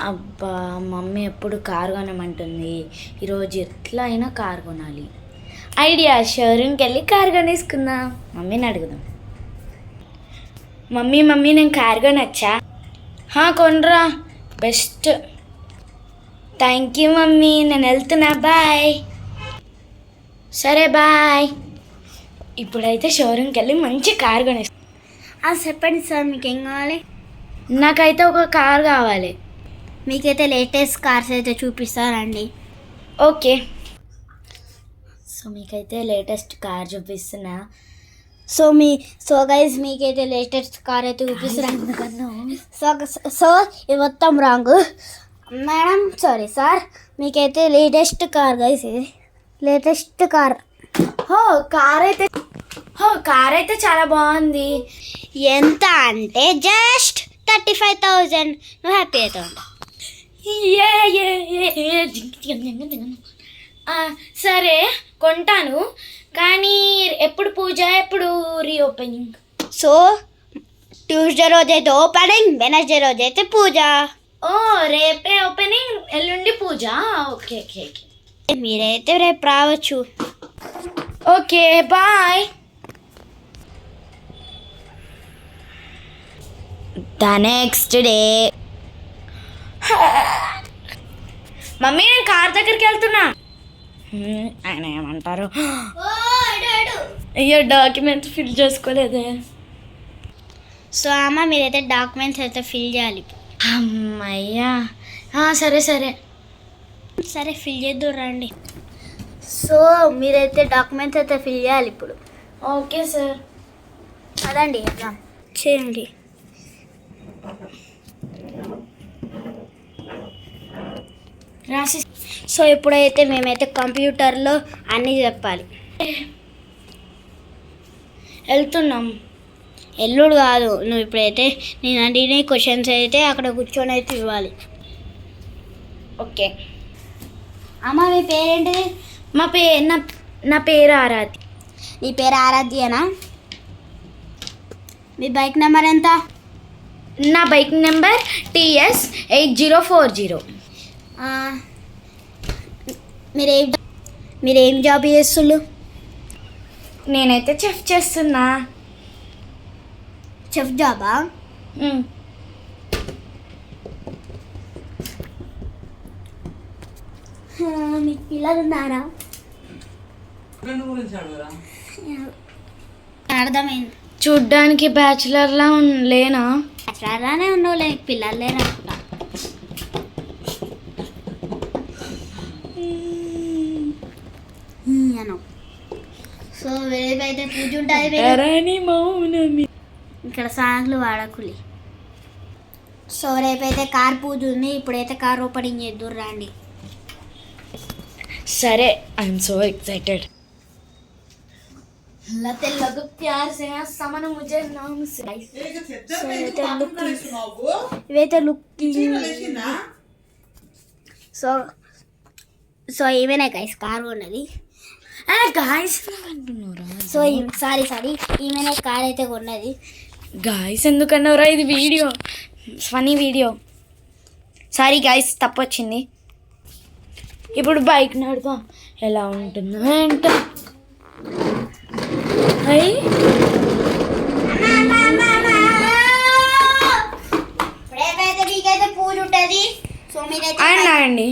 అబ్బా, మమ్మీ ఎప్పుడు కారు కొనమంటుంది. ఈరోజు ఎట్లా అయినా కారు కొనాలి. ఐడియా, షోరూమ్కి వెళ్ళి కారు కొనేసుకుందాం. మమ్మీని అడుగుదాం. మమ్మీ మమ్మీ నేను కారు కొనొచ్చా? కొనరా, బెస్ట్. థ్యాంక్ యూ మమ్మీ, నేను వెళ్తున్నా, బాయ్. సరే బాయ్. ఇప్పుడైతే షోరూమ్కి వెళ్ళి మంచి కారు కొనేస్తాను. చెప్పండి సార్, మీకు ఏం కావాలి? నాకైతే ఒక కారు కావాలి. మీకైతే లేటెస్ట్ కార్స్ అయితే చూపిస్తారండి. ఓకే. సో మీకైతే లేటెస్ట్ కార్ చూపిస్తున్నా. సో గైస్, మీకైతే లేటెస్ట్ కార్ అయితే చూపిస్తున్నాను. సో ఇది మొత్తం రాంగ్ మేడం, సారీ సార్. మీకైతే లేటెస్ట్ కార్ గైస్, ఇది లేటెస్ట్ కార్. కార్ అయితే చాలా బాగుంది. ఎంత అంటే జస్ట్ 35,000. నువ్వు హ్యాపీ అవుతా ఉంటా. సరే కొంటాను, కానీ ఎప్పుడు పూజ, ఎప్పుడు రీఓపెనింగ్? సో ట్యూస్డే రోజు అయితే ఓపెనింగ్, వెనస్డే రోజు అయితే పూజ. రేపే ఓపెనింగ్, ఎల్లుండి పూజ. Okay okay okay. మీరైతే రేపు రావచ్చు. Okay bye. The next day. Mummy నేను కార్ దగ్గరికి వెళ్తున్నా. ఆయన ఏమంటారు? అయ్యో, డాక్యుమెంట్స్ ఫిల్ చేసుకోలేదే. సో అమ్మ, మీరైతే డాక్యుమెంట్స్ అయితే ఫిల్ చేయాలి. అమ్మయ్యా, సరే సరే సరే, ఫిల్ చేద్దాం రండి. సో మీరైతే డాక్యుమెంట్స్ అయితే ఫిల్ చేయాలి ఇప్పుడు. Okay sir. అదండి, చేయండి. రాసి. సో ఇప్పుడైతే మేమైతే కంప్యూటర్లో అన్నీ చెప్పాలి. వెళ్తున్నాం. ఎల్లుడు కాదు, నువ్వు ఇప్పుడైతే నేను అడిగిన క్వశ్చన్స్ అయితే అక్కడ కూర్చొని అయితే ఇవ్వాలి. ఓకే. అమ్మ, మీ పేరేంటిది? నా పేరు ఆరాధ్య. నీ పేరు ఆరాధ్యనా? మీ బైక్ నెంబర్ ఎంత? నా బైక్ నెంబర్ TS 8040. మీరేం జాబ్ చేస్తుళ్ళు? నేనైతే చెఫ్ చేస్తున్నా. చెఫ్ జాబా? మీకు పిల్లలు ఉన్నారా? అర్థమైంది. చూడ్డానికి బ్యాచులర్లా లేనా? బ్యాచులర్లానే ఉన్నావు, లేక పిల్లలు లేరనుకుంటా. సో రేపైతే పూజ ఉంటుంది. ఇక్కడ సాంగ్లు వాడకులి. సో రేపైతే కార్ పూజ ఉంది. ఇప్పుడైతే కార్ ఓపెనింగ్ చేద్దురు రండి. సరే, ఐఎమ్ సో ఎక్సైటెడ్. ఇవైతే లుకింగ్. సో ఏమైనా గైస్ కార్ ఉన్నది. సో సారీ ఈమెనే కార్ అయితే కొన్నది. గాయస్ ఎందుకన్నారా? ఇది video, funny video. Sorry guys, తప్పొచ్చింది. ఇప్పుడు బైక్ నడుపుతాం, ఎలా ఉంటుందో ఏంటో. రేపైతే మీకైతే పూజ ఉంటుంది. సో మీరైతే అండి